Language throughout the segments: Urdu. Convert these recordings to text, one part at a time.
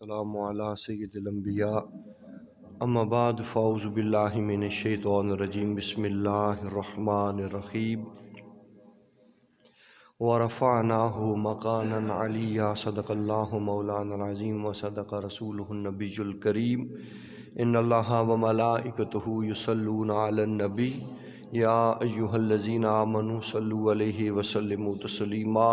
السلام علی سید الانبیاء اما بعد فاعوذ باللہ من الشیطان الرجیم بسم اللہ الرحمن الرحیم ورفعناہ مقانا علیہ صدق اللہ مولانا العظیم وصدق رسولہ النبی الکریم ان اللہ وملائکتہ یصلون علی النبی یا ایہا الذین آمنوا صلوا علیہ وسلموا تسلیما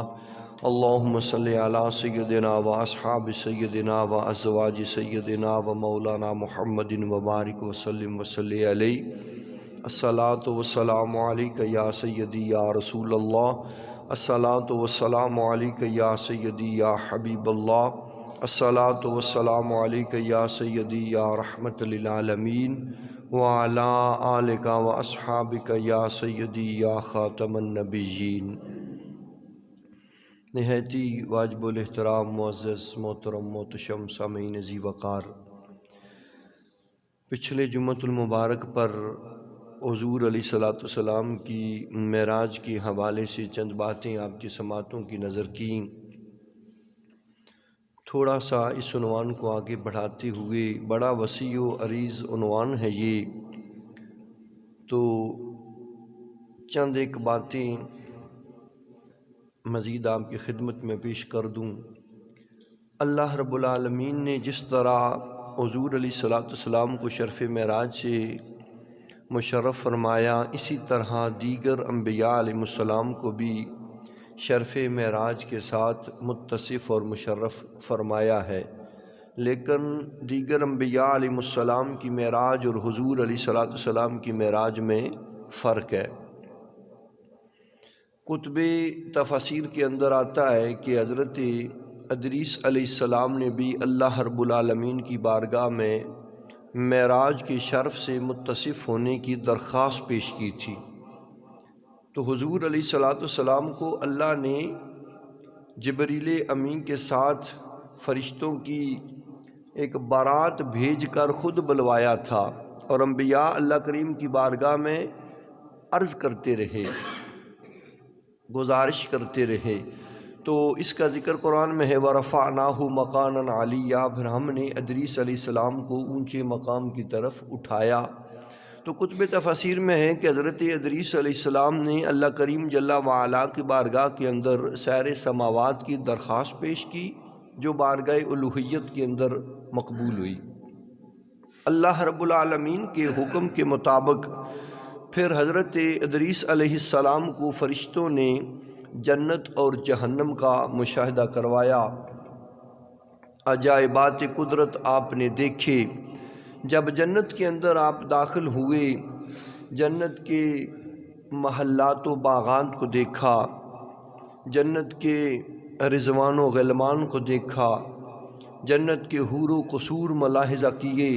اللہم صلی علی سیدنا و اصحاب سیدنا و ازواج سیدنا و مولانا محمد وبارک وسلم وصلی علیہ الصلاۃ والسلام علیک یا سیدی یا رسول اللہ الصلاۃ والسلام علیک یا سیدی یا حبیب اللہ الصلاۃ والسلام علیک یا سیدی یا رحمت للعالمین وعلی آلک و اصحابک یا سیدی یا خاتم النبیین۔ نہایتی واجب الاحترام معزز محترم محتشم سامعین ذی وقار، پچھلے جمعۃ المبارک پر حضور علیہ السلام کی معراج کے حوالے سے چند باتیں آپ کی سماعتوں کی نظر کیں۔ تھوڑا سا اس عنوان کو آگے بڑھاتے ہوئے، بڑا وسیع و عریض عنوان ہے یہ، تو چند ایک باتیں مزید آپ کی خدمت میں پیش کر دوں۔ اللہ رب العالمین نے جس طرح حضور علیہ السلام کو شرف معراج سے مشرف فرمایا، اسی طرح دیگر انبیاء علیہ السلام کو بھی شرف معراج کے ساتھ متصف اور مشرف فرمایا ہے، لیکن دیگر انبیاء علیہ السلام کی معراج اور حضور علیہ السلام کی معراج میں فرق ہے۔ کتب تفاسیر کے اندر آتا ہے کہ حضرت ادریس علیہ السلام نے بھی اللہ رب العالمین کی بارگاہ میں معراج کے شرف سے متصف ہونے کی درخواست پیش کی تھی، تو حضور علیہ السلام کو اللہ نے جبریل امین کے ساتھ فرشتوں کی ایک بارات بھیج کر خود بلوایا تھا، اور انبیاء اللہ کریم کی بارگاہ میں عرض کرتے رہے، گزارش کرتے رہے، تو اس کا ذکر قرآن میں ہے وَرَفَعْنَاهُ مَقَانًا عَلِيًّا، پھر ہم نے ادریس علیہ السلام کو اونچے مقام کی طرف اٹھایا۔ تو کتب تفاسیر میں ہے کہ حضرت ادریس علیہ السلام نے اللہ کریم جل وعلا کی بارگاہ کے اندر سیر سماوات کی درخواست پیش کی، جو بارگاہ الوہیت کے اندر مقبول ہوئی۔ اللہ رب العالمین کے حکم کے مطابق پھر حضرت ادریس علیہ السلام کو فرشتوں نے جنت اور جہنم کا مشاہدہ کروایا، عجائبات قدرت آپ نے دیکھے۔ جب جنت کے اندر آپ داخل ہوئے، جنت کے محلات و باغات کو دیکھا، جنت کے رضوان و غلمان کو دیکھا، جنت کے حور و قصور ملاحظہ کیے،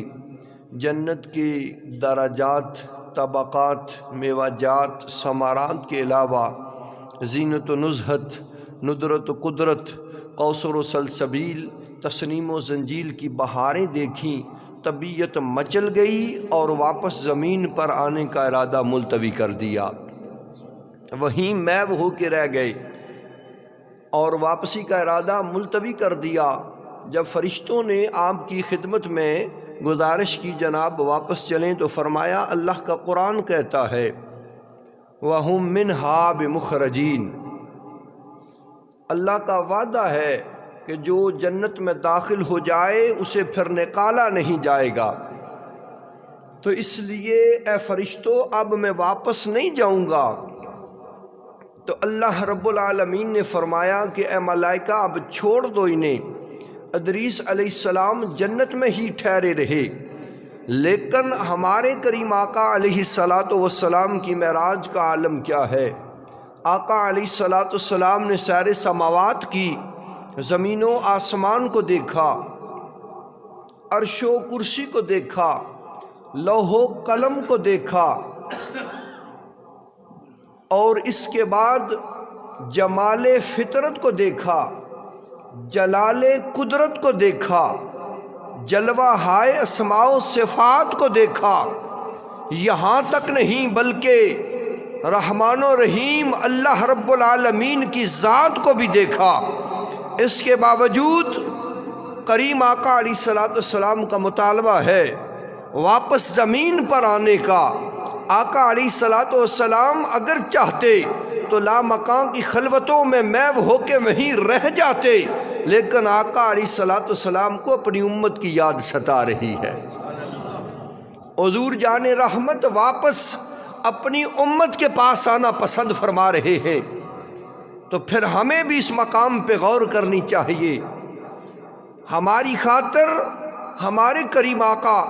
جنت کے درجات، طبقات، میوہ جات، ثمرات کے علاوہ زینت و نزہت، ندرت و قدرت، کوثر و سلسبیل، تسنیم و زنجیل کی بہاریں دیکھیں، طبیعت مچل گئی اور واپس زمین پر آنے کا ارادہ ملتوی کر دیا، وہیں محو ہو کے رہ گئے اور واپسی کا ارادہ ملتوی کر دیا۔ جب فرشتوں نے آپ کی خدمت میں گزارش کی جناب واپس چلیں، تو فرمایا اللہ کا قرآن کہتا ہے وَهُم مِّنْهَا بِمُخْرَجِينَ، اللہ کا وعدہ ہے کہ جو جنت میں داخل ہو جائے اسے پھر نکالا نہیں جائے گا، تو اس لیے اے فرشتو اب میں واپس نہیں جاؤں گا۔ تو اللہ رب العالمین نے فرمایا کہ اے ملائکہ اب چھوڑ دو انہیں۔ ادریس علیہ السلام جنت میں ہی ٹھہرے رہے، لیکن ہمارے کریم آقا علیہ السلام کی معراج کا عالم کیا ہے؟ آقا علیہ السلام نے سیر سماوات کی، زمین و آسمان کو دیکھا، عرش و کرسی کو دیکھا، لوح و قلم کو دیکھا، اور اس کے بعد جمال فطرت کو دیکھا، جلال قدرت کو دیکھا، جلوہ ہائے اسماء و صفات کو دیکھا۔ یہاں تک نہیں بلکہ رحمان و رحیم اللہ رب العالمین کی ذات کو بھی دیکھا۔ اس کے باوجود کریم آقا علیہ الصلوۃ والسلام کا مطالبہ ہے واپس زمین پر آنے کا۔ آقا علیہ الصلوۃ والسلام اگر چاہتے تو لامکان کی خلوتوں میں محو ہو کے وہیں رہ جاتے، لیکن آقا علیہ الصلوۃ والسلام کو اپنی امت کی یاد ستا رہی ہے۔ حضور جان رحمت واپس اپنی امت کے پاس آنا پسند فرما رہے ہیں، تو پھر ہمیں بھی اس مقام پہ غور کرنی چاہیے۔ ہماری خاطر ہمارے کریم آقا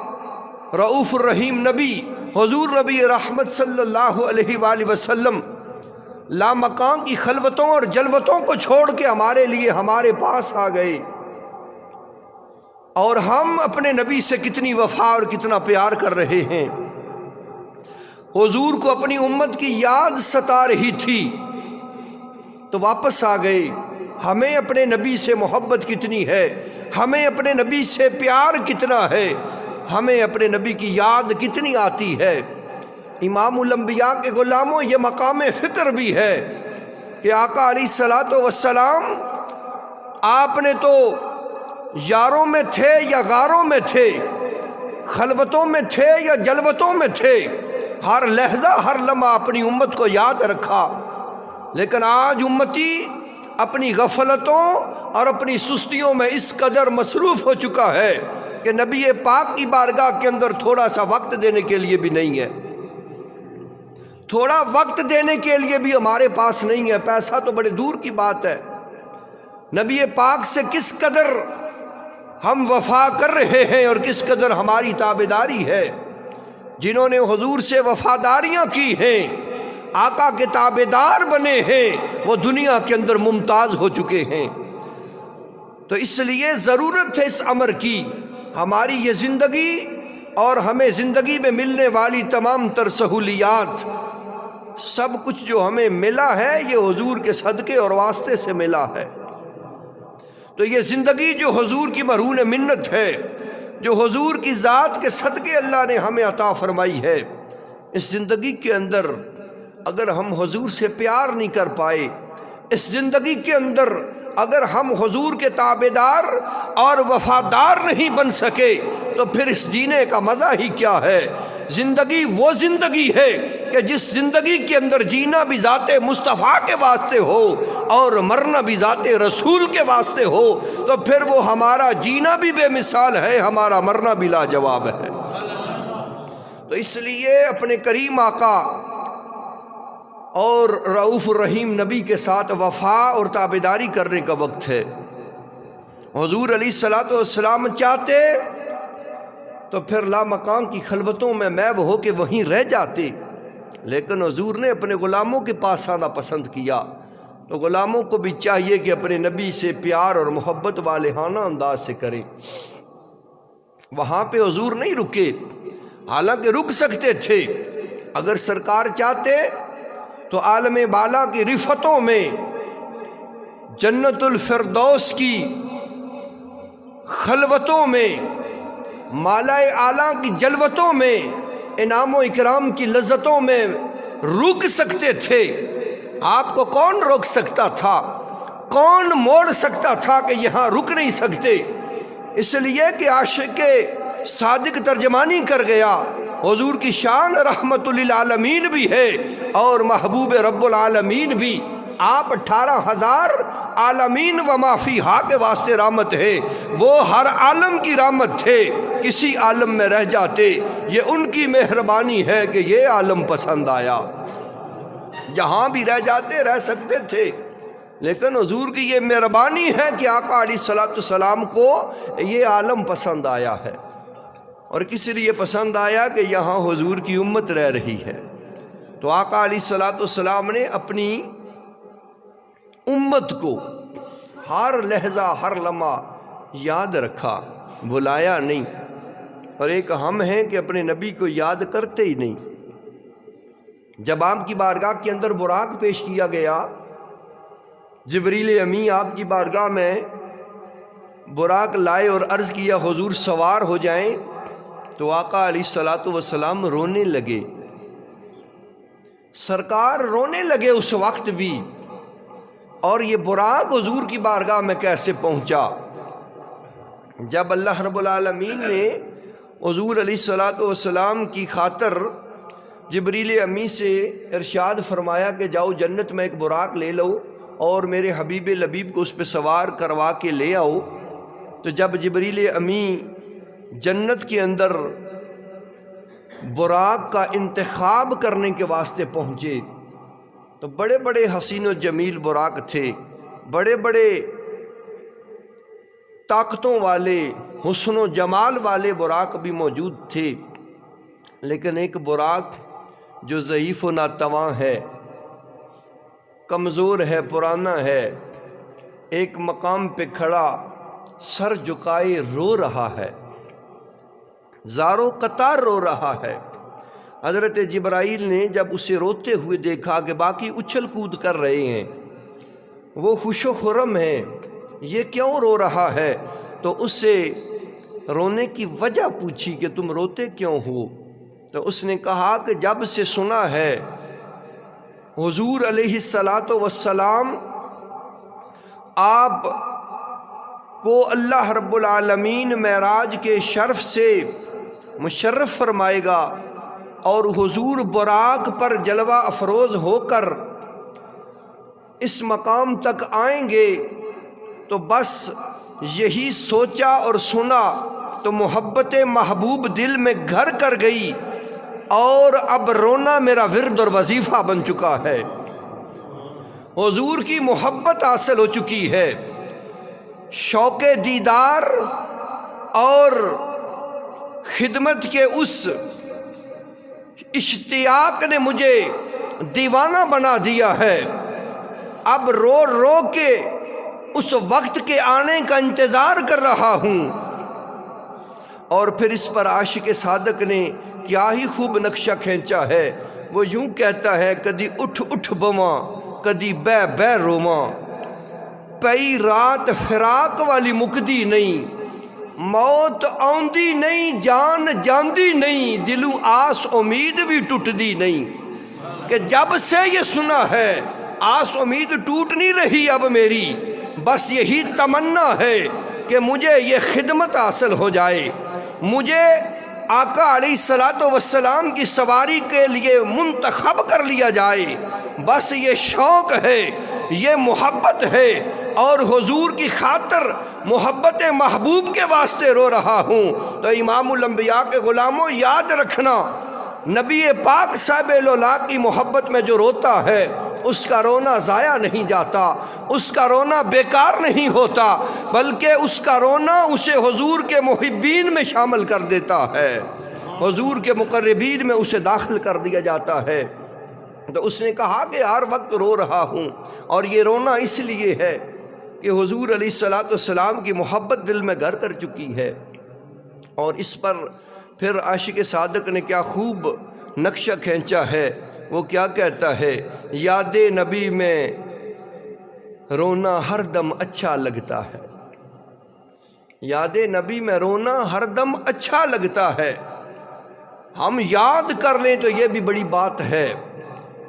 رؤوف الرحیم نبی حضور نبی رحمت صلی اللہ علیہ وآلہ وسلم لامکان کی خلوتوں اور جلوتوں کو چھوڑ کے ہمارے لیے ہمارے پاس آ گئے، اور ہم اپنے نبی سے کتنی وفا اور کتنا پیار کر رہے ہیں۔ حضور کو اپنی امت کی یاد ستا رہی تھی تو واپس آ گئے۔ ہمیں اپنے نبی سے محبت کتنی ہے، ہمیں اپنے نبی سے پیار کتنا ہے، ہمیں اپنے نبی کی یاد کتنی آتی ہے۔ امام الانبیاء کے غلاموں، یہ مقام فکر بھی ہے کہ آقا علیہ الصلوۃ والسلام آپ نے تو یاروں میں تھے یا غاروں میں تھے، خلوتوں میں تھے یا جلوتوں میں تھے، ہر لحظہ ہر لمحہ اپنی امت کو یاد رکھا، لیکن آج امتی اپنی غفلتوں اور اپنی سستیوں میں اس قدر مصروف ہو چکا ہے کہ نبی پاک کی بارگاہ کے اندر تھوڑا سا وقت دینے کے لیے بھی نہیں ہے، تھوڑا وقت دینے کے لیے بھی ہمارے پاس نہیں ہے۔ پیسہ تو بڑے دور کی بات ہے، نبی پاک سے کس قدر ہم وفا کر رہے ہیں اور کس قدر ہماری تابعداری ہے۔ جنہوں نے حضور سے وفاداریاں کی ہیں، آقا کے تابعدار بنے ہیں، وہ دنیا کے اندر ممتاز ہو چکے ہیں۔ تو اس لیے ضرورت ہے اس امر کی۔ ہماری یہ زندگی اور ہمیں زندگی میں ملنے والی تمام تر سہولیات، سب کچھ جو ہمیں ملا ہے یہ حضور کے صدقے اور واسطے سے ملا ہے۔ تو یہ زندگی جو حضور کی مرہون منت ہے، جو حضور کی ذات کے صدقے اللہ نے ہمیں عطا فرمائی ہے، اس زندگی کے اندر اگر ہم حضور سے پیار نہیں کر پائے، اس زندگی کے اندر اگر ہم حضور کے تابعدار اور وفادار نہیں بن سکے تو پھر اس جینے کا مزہ ہی کیا ہے۔ زندگی وہ زندگی ہے کہ جس زندگی کے اندر جینا بھی ذات مصطفیٰ کے واسطے ہو اور مرنا بھی ذات رسول کے واسطے ہو، تو پھر وہ ہمارا جینا بھی بے مثال ہے، ہمارا مرنا بھی لاجواب ہے۔ تو اس لیے اپنے کریم آقا اور رؤوف الرحیم نبی کے ساتھ وفا اور تابعداری کرنے کا وقت ہے۔ حضور علیہ الصلوۃ والسلام چاہتے تو پھر لامکان کی خلوتوں میں محو ہو کے وہیں رہ جاتے، لیکن حضور نے اپنے غلاموں کے پاس آنا پسند کیا۔ تو غلاموں کو بھی چاہیے کہ اپنے نبی سے پیار اور محبت والہانہ انداز سے کریں۔ وہاں پہ حضور نہیں رکے، حالانکہ رک سکتے تھے۔ اگر سرکار چاہتے تو عالم بالا کی رفتوں میں، جنت الفردوس کی خلوتوں میں، مالائے اعلیٰ کی جلوتوں میں، انعام و اکرام کی لذتوں میں رک سکتے تھے۔ آپ کو کون روک سکتا تھا؟ کون موڑ سکتا تھا کہ یہاں رک نہیں سکتے؟ اس لیے کہ عاشق صادق ترجمانی کر گیا، حضور کی شان رحمت للعالمین بھی ہے اور محبوب رب العالمین بھی۔ آپ 18,000 عالمین و ما فیہا کے واسطے رحمت ہے، وہ ہر عالم کی رحمت تھے، کسی عالم میں رہ جاتے، یہ ان کی مہربانی ہے کہ یہ عالم پسند آیا۔ جہاں بھی رہ جاتے رہ سکتے تھے، لیکن حضور کی یہ مہربانی ہے کہ آقا علیہ الصلوۃ والسلام کو یہ عالم پسند آیا ہے۔ اور کس لیے پسند آیا؟ کہ یہاں حضور کی امت رہ رہی ہے۔ تو آقا علیہ الصلوۃ والسلام نے اپنی امت کو ہر لحظہ ہر لمحہ یاد رکھا، بلایا نہیں۔ اور ایک ہم ہیں کہ اپنے نبی کو یاد کرتے ہی نہیں۔ جب آپ کی بارگاہ کے اندر براق پیش کیا گیا، جبریل امی آپ کی بارگاہ میں براق لائے اور عرض کیا حضور سوار ہو جائیں، تو آقا علیہ الصلوۃ والسلام رونے لگے۔ سرکار رونے لگے اس وقت بھی، اور یہ براق حضور کی بارگاہ میں کیسے پہنچا؟ جب اللہ رب العالمین نے حضور علیہ الصلوۃ والسلام کی خاطر جبریل امی سے ارشاد فرمایا کہ جاؤ جنت میں ایک براق لے لو اور میرے حبیب لبیب کو اس پہ سوار کروا کے لے آؤ، تو جب جبریل امی جنت کے اندر براق کا انتخاب کرنے کے واسطے پہنچے تو بڑے بڑے حسین و جمیل براق تھے، بڑے بڑے طاقتوں والے حسن و جمال والے براق بھی موجود تھے، لیکن ایک براق جو ضعیف و ناتواں ہے، کمزور ہے، پرانا ہے، ایک مقام پہ کھڑا سر جھکائے رو رہا ہے، زاروں قطار رو رہا ہے۔ حضرت جبرائیل نے جب اسے روتے ہوئے دیکھا کہ باقی اچھل کود کر رہے ہیں، وہ خوش و خرم ہیں، یہ کیوں رو رہا ہے؟ تو اس سے رونے کی وجہ پوچھی کہ تم روتے کیوں ہو؟ تو اس نے کہا کہ جب سے سنا ہے حضور علیہ الصلوۃ والسلام آپ کو اللہ رب العالمین معراج کے شرف سے مشرف فرمائے گا اور حضور براق پر جلوہ افروز ہو کر اس مقام تک آئیں گے، تو بس یہی سوچا اور سنا تو محبت محبوب دل میں گھر کر گئی، اور اب رونا میرا ورد اور وظیفہ بن چکا ہے۔ حضور کی محبت حاصل ہو چکی ہے، شوق دیدار اور خدمت کے اس اشتیاق نے مجھے دیوانہ بنا دیا ہے، اب رو رو کے اس وقت کے آنے کا انتظار کر رہا ہوں۔ اور پھر اس پر عاشق صادق نے کیا ہی خوب نقشہ کھینچا ہے، وہ یوں کہتا ہے کدی اٹھ اٹھ بواں کدی بے بے روواں، پئی رات فراق والی مکدی نہیں، موت آندی نہیں جان جاندی نہیں، دلوں آس امید بھی ٹوٹدی نہیں۔ کہ جب سے یہ سنا ہے آس امید ٹوٹ نہیں رہی اب میری، بس یہی تمنا ہے کہ مجھے یہ خدمت حاصل ہو جائے، مجھے آقا علیہ الصلوۃ والسلام کی سواری کے لیے منتخب کر لیا جائے، بس یہ شوق ہے، یہ محبت ہے، اور حضور کی خاطر محبت محبوب کے واسطے رو رہا ہوں۔ تو امام الانبیاء کے غلاموں یاد رکھنا، نبی پاک صاحب لولا کی محبت میں جو روتا ہے اس کا رونا ضائع نہیں جاتا، اس کا رونا بیکار نہیں ہوتا، بلکہ اس کا رونا اسے حضور کے محبین میں شامل کر دیتا ہے، حضور کے مقربین میں اسے داخل کر دیا جاتا ہے۔ تو اس نے کہا کہ ہر وقت رو رہا ہوں، اور یہ رونا اس لیے ہے کہ حضور علیہ الصلوۃ والسلام کی محبت دل میں گھر کر چکی ہے۔ اور اس پر پھر عاشق صادق نے کیا خوب نقشہ کھینچا ہے، وہ کیا کہتا ہے، یاد نبی میں رونا ہر دم اچھا لگتا ہے، یاد نبی میں رونا ہر دم اچھا لگتا ہے۔ ہم یاد کر لیں تو یہ بھی بڑی بات ہے،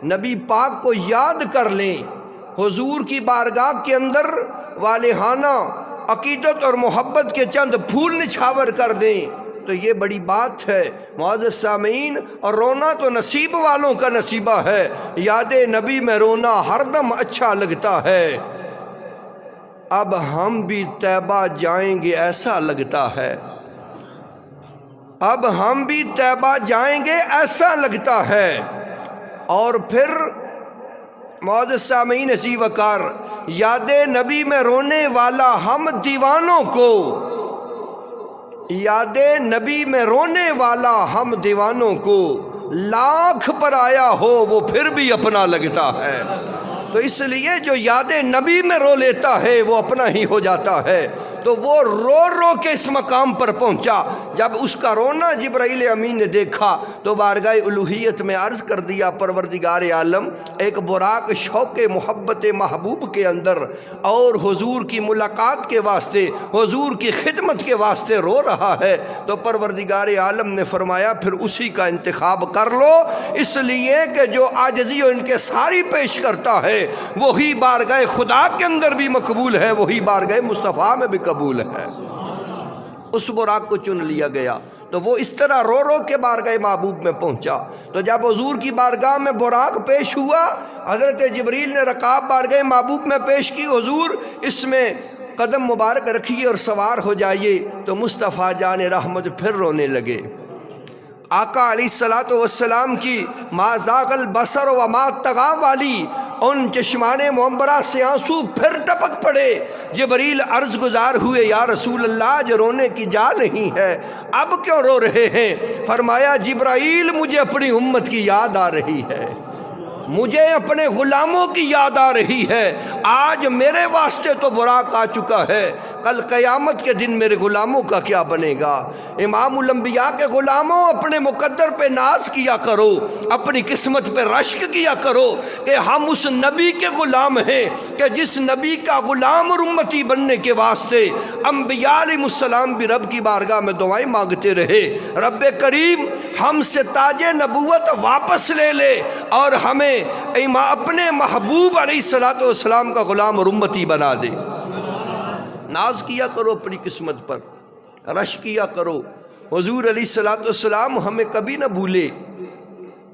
نبی پاک کو یاد کر لیں، حضور کی بارگاہ کے اندر والہانہ عقیدت اور محبت کے چند پھول نچھاور کر دیں تو یہ بڑی بات ہے معزز سامعین۔ اور رونا تو نصیب والوں کا نصیبہ ہے، یاد نبی میں رونا ہر دم اچھا لگتا ہے، اب ہم بھی طیبہ جائیں گے ایسا لگتا ہے، اب ہم بھی طیبہ جائیں گے ایسا لگتا ہے۔ اور پھر معزز سامعین عزیز وقار، یاد نبی میں رونے والا ہم دیوانوں کو، یاد نبی میں رونے والا ہم دیوانوں کو، لاکھ پر آیا ہو وہ پھر بھی اپنا لگتا ہے۔ تو اس لیے جو یاد نبی میں رو لیتا ہے وہ اپنا ہی ہو جاتا ہے۔ تو وہ رو رو کے اس مقام پر پہنچا، جب اس کا رونا جبرائیل امین نے دیکھا تو بارگاہ الوہیت میں عرض کر دیا، پروردگار عالم، ایک براق شوق محبت محبوب کے اندر اور حضور کی ملاقات کے واسطے، حضور کی خدمت کے واسطے رو رہا ہے، تو پروردگار عالم نے فرمایا پھر اسی کا انتخاب کر لو، اس لیے کہ جو عاجزی و انکساری پیش کرتا ہے وہی بارگاہ خدا کے اندر بھی مقبول ہے، وہی بارگاہ مصطفیٰ میں بھی قبول ہے۔ اس براق کو چن لیا گیا۔ تو وہ اس طرح رو رو کے بارگاہ محبوب میں پہنچا۔ تو جب حضور کی بارگاہ میں براق پیش ہوا، حضرت جبریل نے رکاب بارگاہ محبوب میں پیش کی، حضور اس میں قدم مبارک رکھیے اور سوار ہو جائیے۔ تو مصطفیٰ جان رحمت پھر رونے لگے۔ آقا علیہ الصلوۃ والسلام کی ما زاغ البصر وما طغی والی ان چشمان منبرہ سے آنسو پھر ٹپک پڑے۔ جبریل عرض گزار ہوئے، یا رسول اللہ جو رونے کی جا نہیں ہے، اب کیوں رو رہے ہیں؟ فرمایا جبرائیل مجھے اپنی امت کی یاد آ رہی ہے، مجھے اپنے غلاموں کی یاد آ رہی ہے۔ آج میرے واسطے تو براق آ چکا ہے، کل قیامت کے دن میرے غلاموں کا کیا بنے گا؟ امام الانبیاء کے غلاموں، اپنے مقدر پہ ناز کیا کرو، اپنی قسمت پہ رشک کیا کرو کہ ہم اس نبی کے غلام ہیں کہ جس نبی کا غلام اور امتی بننے کے واسطے انبیاء علیہ السلام بھی رب کی بارگاہ میں دعائیں مانگتے رہے۔ رب کریم ہم سے تاج نبوت واپس لے لے اور ہمیں اپنے محبوب علیہ السلام کا غلام اور امتی بنا دے۔ ناز کیا کرو اپنی قسمت پر، رش کیا کرو۔ حضور علیہ السلام ہمیں کبھی نہ بھولے،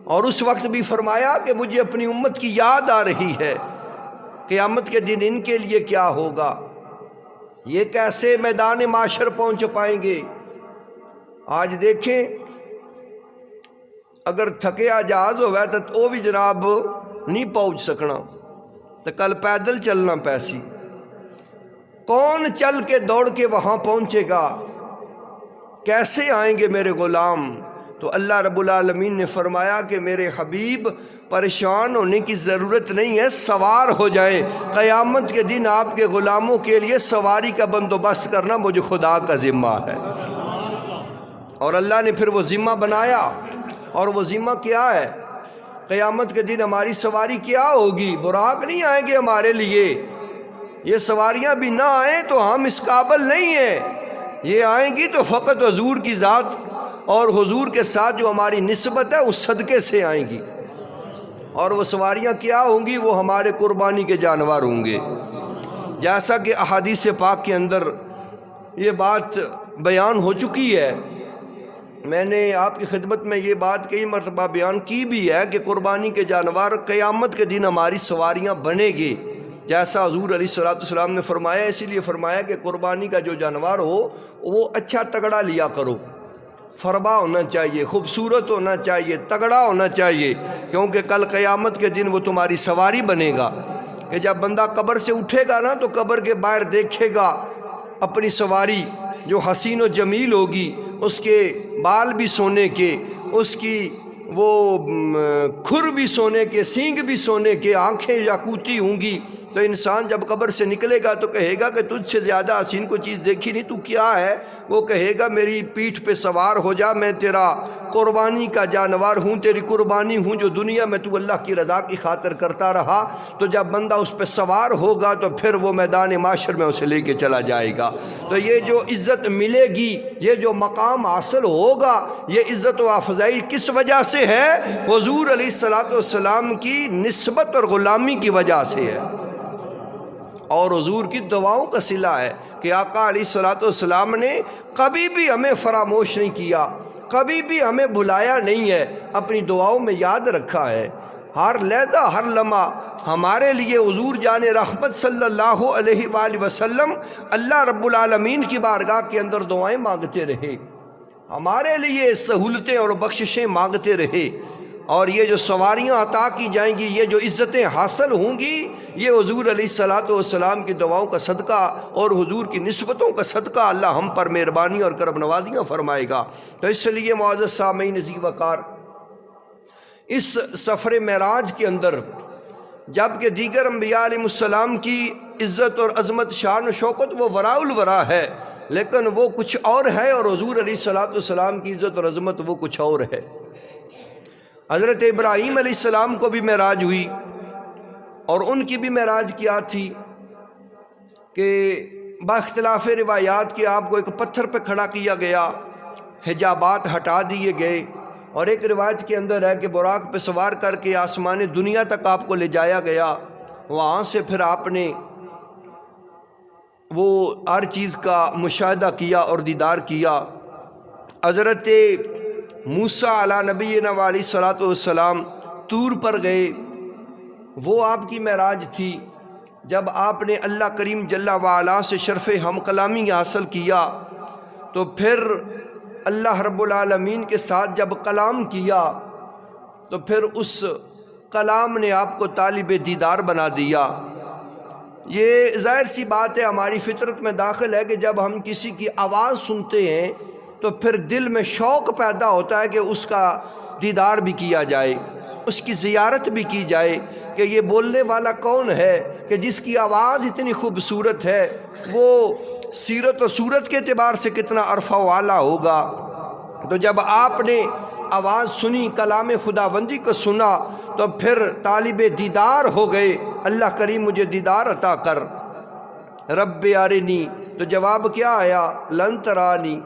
اور اس وقت بھی فرمایا کہ مجھے اپنی امت کی یاد آ رہی ہے، قیامت کے دن ان کے لیے کیا ہوگا، یہ کیسے میدان معاشر پہنچ پائیں گے۔ آج دیکھیں اگر تھکیا جہاز ہوئے تو وہ بھی جناب نہیں پہنچ سکنا، تو کل پیدل چلنا پیسی، کون چل کے دوڑ کے وہاں پہنچے گا؟ کیسے آئیں گے میرے غلام؟ تو اللہ رب العالمین نے فرمایا کہ میرے حبیب پریشان ہونے کی ضرورت نہیں ہے، سوار ہو جائیں۔ قیامت کے دن آپ کے غلاموں کے لیے سواری کا بندوبست کرنا مجھے خدا کا ذمہ ہے۔ اور اللہ نے پھر وہ ذمہ بنایا، اور وہ ذمہ کیا ہے؟ قیامت کے دن ہماری سواری کیا ہوگی؟ براق نہیں آئیں گے ہمارے لیے، یہ سواریاں بھی نہ آئیں تو ہم اس قابل نہیں ہیں، یہ آئیں گی تو فقط حضور کی ذات اور حضور کے ساتھ جو ہماری نسبت ہے اس صدقے سے آئیں گی۔ اور وہ سواریاں کیا ہوں گی؟ وہ ہمارے قربانی کے جانور ہوں گے، جیسا کہ احادیث پاک کے اندر یہ بات بیان ہو چکی ہے۔ میں نے آپ کی خدمت میں یہ بات کئی مرتبہ بیان کی بھی ہے کہ قربانی کے جانور قیامت کے دن ہماری سواریاں بنے گے، جیسا حضور علیہ السلام نے فرمایا۔ اسی لیے فرمایا کہ قربانی کا جو جانور ہو وہ اچھا تگڑا لیا کرو، فربا ہونا چاہیے، خوبصورت ہونا چاہیے، تگڑا ہونا چاہیے، کیونکہ کل قیامت کے دن وہ تمہاری سواری بنے گا۔ کہ جب بندہ قبر سے اٹھے گا نا تو قبر کے باہر دیکھے گا اپنی سواری جو حسین و جمیل ہوگی، اس کے بال بھی سونے کے، اس کی وہ کھر بھی سونے کے، سینگ بھی سونے کے، آنکھیں یاقوتی ہوں گی۔ تو انسان جب قبر سے نکلے گا تو کہے گا کہ تجھ سے زیادہ حسین کوئی چیز دیکھی نہیں، تو کیا ہے؟ وہ کہے گا میری پیٹھ پہ سوار ہو جا، میں تیرا قربانی کا جانور ہوں، تیری قربانی ہوں جو دنیا میں تو اللہ کی رضا کی خاطر کرتا رہا۔ تو جب بندہ اس پہ سوار ہوگا تو پھر وہ میدان معاشر میں اسے لے کے چلا جائے گا۔ تو یہ جو عزت ملے گی، یہ جو مقام حاصل ہوگا، یہ عزت و افضائی کس وجہ سے ہے؟ حضور علیہ السلام کی نسبت اور غلامی کی وجہ سے ہے، اور حضور کی دعاؤں کا صلہ ہے کہ آقا علیہ السلام نے کبھی بھی ہمیں فراموش نہیں کیا، کبھی بھی ہمیں بھلایا نہیں ہے، اپنی دعاؤں میں یاد رکھا ہے۔ ہر لحظہ ہر لمحہ ہمارے لیے حضور جان رحمت صلی اللہ علیہ وآلہ وسلم اللہ رب العالمین کی بارگاہ کے اندر دعائیں مانگتے رہے، ہمارے لیے سہولتیں اور بخششیں مانگتے رہے، اور یہ جو سواریاں عطا کی جائیں گی، یہ جو عزتیں حاصل ہوں گی، یہ حضور علیہ السلام کی دعاؤں کا صدقہ اور حضور کی نسبتوں کا صدقہ اللہ ہم پر مہربانی اور کرم نوازیاں فرمائے گا۔ تو اس لیے معزز سامعین عزیز وقار، اس سفر معراج کے اندر جب کہ دیگر انبیاء علیہ السلام کی عزت اور عظمت، شان و شوکت وہ وراء الورا ہے، لیکن وہ کچھ اور ہے، اور حضور علیہ السلام کی عزت اور عظمت وہ کچھ اور ہے۔ حضرت ابراہیم علیہ السلام کو بھی معراج ہوئی، اور ان کی بھی معراج کیا تھی کہ باختلاف روایات کہ آپ کو ایک پتھر پہ کھڑا کیا گیا، حجابات ہٹا دیے گئے، اور ایک روایت کے اندر ہے کہ براق پہ سوار کر کے آسمان دنیا تک آپ کو لے جایا گیا، وہاں سے پھر آپ نے وہ ہر چیز کا مشاہدہ کیا اور دیدار کیا۔ حضرت موسیٰ علیٰ نبینا علیہ الصلوۃ والسلام طور پر گئے، وہ آپ کی معراج تھی۔ جب آپ نے اللہ کریم جل وعلا سے شرف ہم کلامی حاصل کیا تو پھر اللہ رب العالمین کے ساتھ جب کلام کیا تو پھر اس کلام نے آپ کو طالب دیدار بنا دیا۔ یہ ظاہر سی بات ہے، ہماری فطرت میں داخل ہے کہ جب ہم کسی کی آواز سنتے ہیں تو پھر دل میں شوق پیدا ہوتا ہے کہ اس کا دیدار بھی کیا جائے، اس کی زیارت بھی کی جائے کہ یہ بولنے والا کون ہے، کہ جس کی آواز اتنی خوبصورت ہے، وہ سیرت و صورت کے اعتبار سے کتنا عرفہ والا ہوگا۔ تو جب آپ نے آواز سنی، کلام خداوندی کو سنا، تو پھر طالب دیدار ہو گئے۔ اللہ کریم مجھے دیدار عطا کر، رب ارنی۔ تو جواب کیا آیا؟ لن ترانی،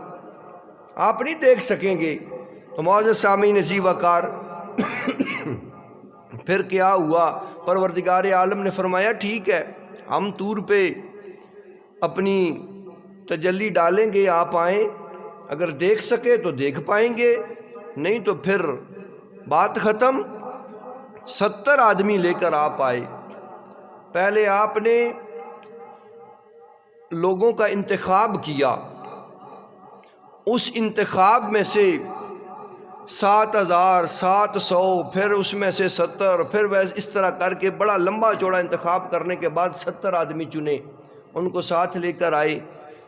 آپ نہیں دیکھ سکیں گے۔ تو معزز سامعین عزیز وقار، پھر کیا ہوا؟ پروردگار عالم نے فرمایا ٹھیک ہے، ہم طور پہ اپنی تجلی ڈالیں گے، آپ آئیں، اگر دیکھ سکے تو دیکھ پائیں گے، نہیں تو پھر بات ختم۔ 70 آدمی لے کر آپ آئے۔ پہلے آپ نے لوگوں کا انتخاب کیا، اس انتخاب میں سے 7,700، پھر اس میں سے 70، پھر ویسے اس طرح کر کے بڑا لمبا چوڑا انتخاب کرنے کے بعد 70 آدمی چنے، ان کو ساتھ لے کر آئے۔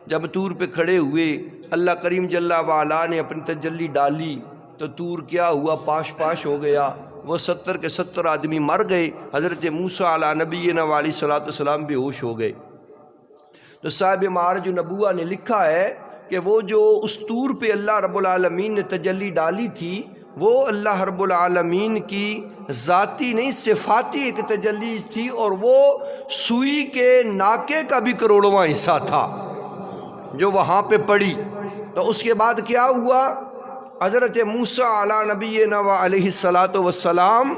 جب طور پہ کھڑے ہوئے، اللہ کریم جل وعلا نے اپنی تجلی ڈالی تو طور کیا ہوا؟ پاش پاش ہو گیا۔ وہ 70 کے 70 آدمی مر گئے۔ حضرت موسیٰ علیٰ نبینا علیہ الصلوۃ والسلام بے ہوش ہو گئے۔ تو صاحب معارج النبوہ نے لکھا ہے کہ وہ جو اس طور پہ اللہ رب العالمین نے تجلی ڈالی تھی، وہ اللہ رب العالمین کی ذاتی نہیں صفاتی ایک تجلی تھی، اور وہ سوئی کے ناکے کا بھی کروڑواں حصہ تھا جو وہاں پہ پڑی۔ تو اس کے بعد کیا ہوا؟ حضرت موسیٰ علیٰ نبینا علیہ الصلوۃ والسلام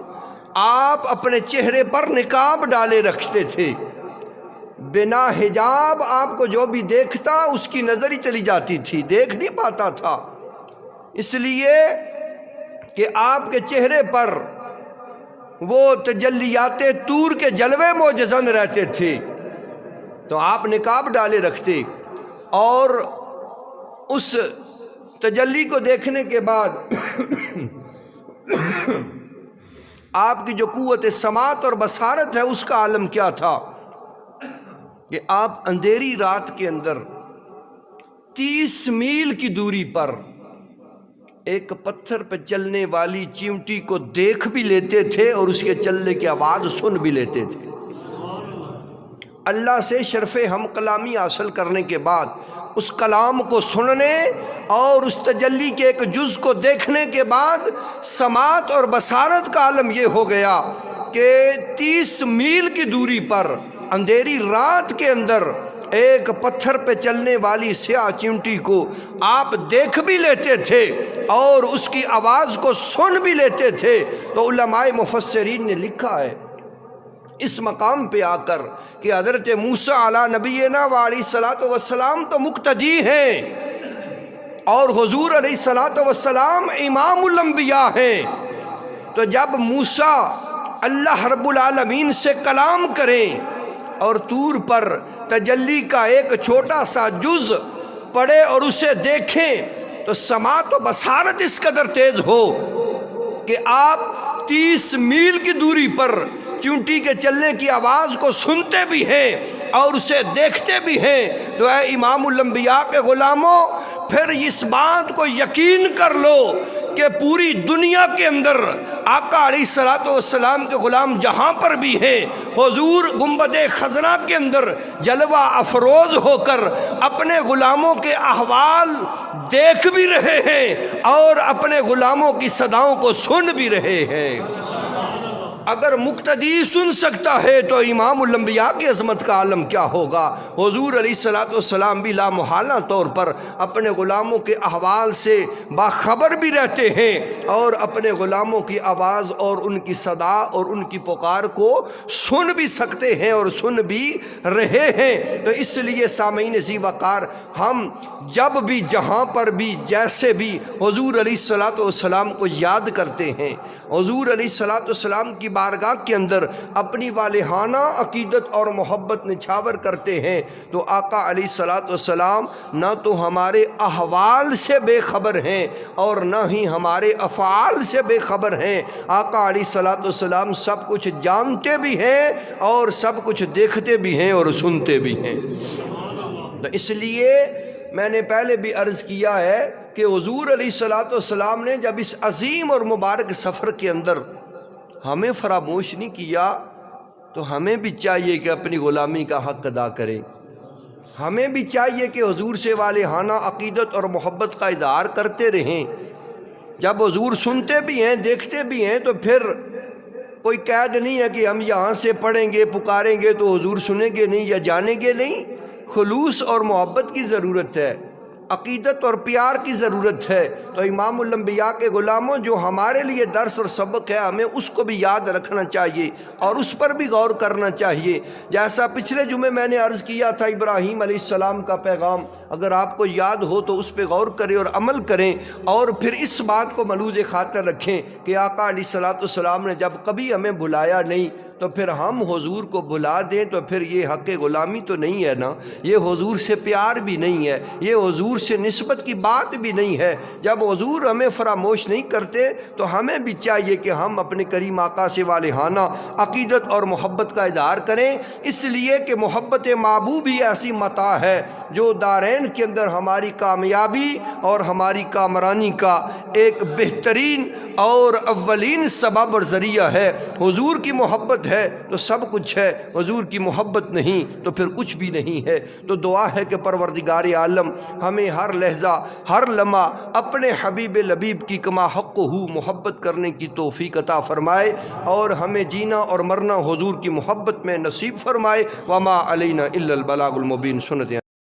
آپ اپنے چہرے پر نقاب ڈالے رکھتے تھے، بنا حجاب آپ کو جو بھی دیکھتا اس کی نظر ہی چلی جاتی تھی، دیکھ نہیں پاتا تھا، اس لیے کہ آپ کے چہرے پر وہ تجلیات طور کے جلوے موجزن رہتے تھے۔ تو آپ نقاب ڈالے رکھتے، اور اس تجلی کو دیکھنے کے بعد آپ کی جو قوت سماعت اور بصارت ہے اس کا عالم کیا تھا کہ آپ اندھیری رات کے اندر 30 میل کی دوری پر ایک پتھر پہ چلنے والی چیونٹی کو دیکھ بھی لیتے تھے اور اس کے چلنے کی آواز سن بھی لیتے تھے۔ اللہ سے شرف ہم کلامی حاصل کرنے کے بعد اس کلام کو سننے اور اس تجلی کے ایک جز کو دیکھنے کے بعد سماعت اور بصارت کا عالم یہ ہو گیا کہ 30 میل کی دوری پر اندھیری رات کے اندر ایک پتھر پہ چلنے والی سیاہ چیونٹی کو آپ دیکھ بھی لیتے تھے اور اس کی آواز کو سن بھی لیتے تھے۔ تو علماء مفسرین نے لکھا ہے اس مقام پہ آ کر کہ حضرت موسیٰ علیٰ نبینا علیہ الصلوۃ والسلام تو مقتدی ہیں، اور حضور علیہ الصلوۃ والسلام امام الانبیاء ہیں۔ تو جب موسیٰ اللہ رب العالمین سے کلام کریں اور طور پر تجلی کا ایک چھوٹا سا جز پڑھے اور اسے دیکھیں تو سماعت و بصارت اس قدر تیز ہو کہ آپ 30 میل کی دوری پر چونٹی کے چلنے کی آواز کو سنتے بھی ہیں اور اسے دیکھتے بھی ہیں۔ تو اے امام الانبیاء کے غلاموں، پھر اس بات کو یقین کر لو کہ پوری دنیا کے اندر آقا علیہ الصلوۃ والسلام کے غلام جہاں پر بھی ہیں، حضور گنبد خزرہ کے اندر جلوہ افروز ہو کر اپنے غلاموں کے احوال دیکھ بھی رہے ہیں اور اپنے غلاموں کی صداؤں کو سن بھی رہے ہیں۔ اگر مقتدی سن سکتا ہے تو امام الانبیاء کی عظمت کا عالم کیا ہوگا۔ حضور علیہ السلام بھی لامحالہ طور پر اپنے غلاموں کے احوال سے باخبر بھی رہتے ہیں اور اپنے غلاموں کی آواز اور ان کی صدا اور ان کی پکار کو سن بھی سکتے ہیں اور سن بھی رہے ہیں۔ تو اس لیے سامعین ذی وقار، ہم جب بھی جہاں پر بھی جیسے بھی حضور علیہ السلام کو یاد کرتے ہیں، حضور علیہ السلام کی بارگاہ کے اندر اپنی والہانہ عقیدت اور محبت نچھاور کرتے ہیں، تو آقا علیہ السلام نہ تو ہمارے احوال سے بے خبر ہیں اور نہ ہی ہمارے افعال سے بے خبر ہیں۔ آقا علیہ السلام سب کچھ جانتے بھی ہیں اور سب کچھ دیکھتے بھی ہیں اور سنتے بھی ہیں۔ تو اس لیے میں نے پہلے بھی عرض کیا ہے کہ حضور علیہ السلام نے جب اس عظیم اور مبارک سفر کے اندر ہمیں فراموش نہیں کیا، تو ہمیں بھی چاہیے کہ اپنی غلامی کا حق ادا کریں۔ ہمیں بھی چاہیے کہ حضور سے والہانہ عقیدت اور محبت کا اظہار کرتے رہیں۔ جب حضور سنتے بھی ہیں، دیکھتے بھی ہیں، تو پھر کوئی قید نہیں ہے کہ ہم یہاں سے پڑھیں گے، پکاریں گے تو حضور سنیں گے نہیں یا جانیں گے نہیں۔ خلوص اور محبت کی ضرورت ہے، عقیدت اور پیار کی ضرورت ہے۔ تو امام الانبیاء کے غلاموں، جو ہمارے لیے درس اور سبق ہے، ہمیں اس کو بھی یاد رکھنا چاہیے اور اس پر بھی غور کرنا چاہیے۔ جیسا پچھلے جمعے میں نے عرض کیا تھا، ابراہیم علیہ السلام کا پیغام اگر آپ کو یاد ہو تو اس پہ غور کریں اور عمل کریں، اور پھر اس بات کو ملوز خاطر رکھیں کہ آقا علیہ السلام نے جب کبھی ہمیں بلایا نہیں تو پھر ہم حضور کو بھلا دیں تو پھر یہ حق غلامی تو نہیں ہے نا، یہ حضور سے پیار بھی نہیں ہے، یہ حضور سے نسبت کی بات بھی نہیں ہے۔ جب حضور ہمیں فراموش نہیں کرتے تو ہمیں بھی چاہیے کہ ہم اپنے کریم آقا سے والہانہ عقیدت اور محبت کا اظہار کریں، اس لیے کہ محبت محبوب ہی ایسی متاع ہے جو دارین کے اندر ہماری کامیابی اور ہماری کامرانی کا ایک بہترین اور اولین سبب اور ذریعہ ہے۔ حضور کی محبت ہے تو سب کچھ ہے، حضور کی محبت نہیں تو پھر کچھ بھی نہیں ہے۔ تو دعا ہے کہ پروردگار عالم ہمیں ہر لحظہ ہر لمحہ اپنے حبیب لبیب کی کما حق ہو محبت کرنے کی توفیق عطا فرمائے اور ہمیں جینا اور مرنا حضور کی محبت میں نصیب فرمائے۔ وما علینا الا البلاغ المبین۔ سنت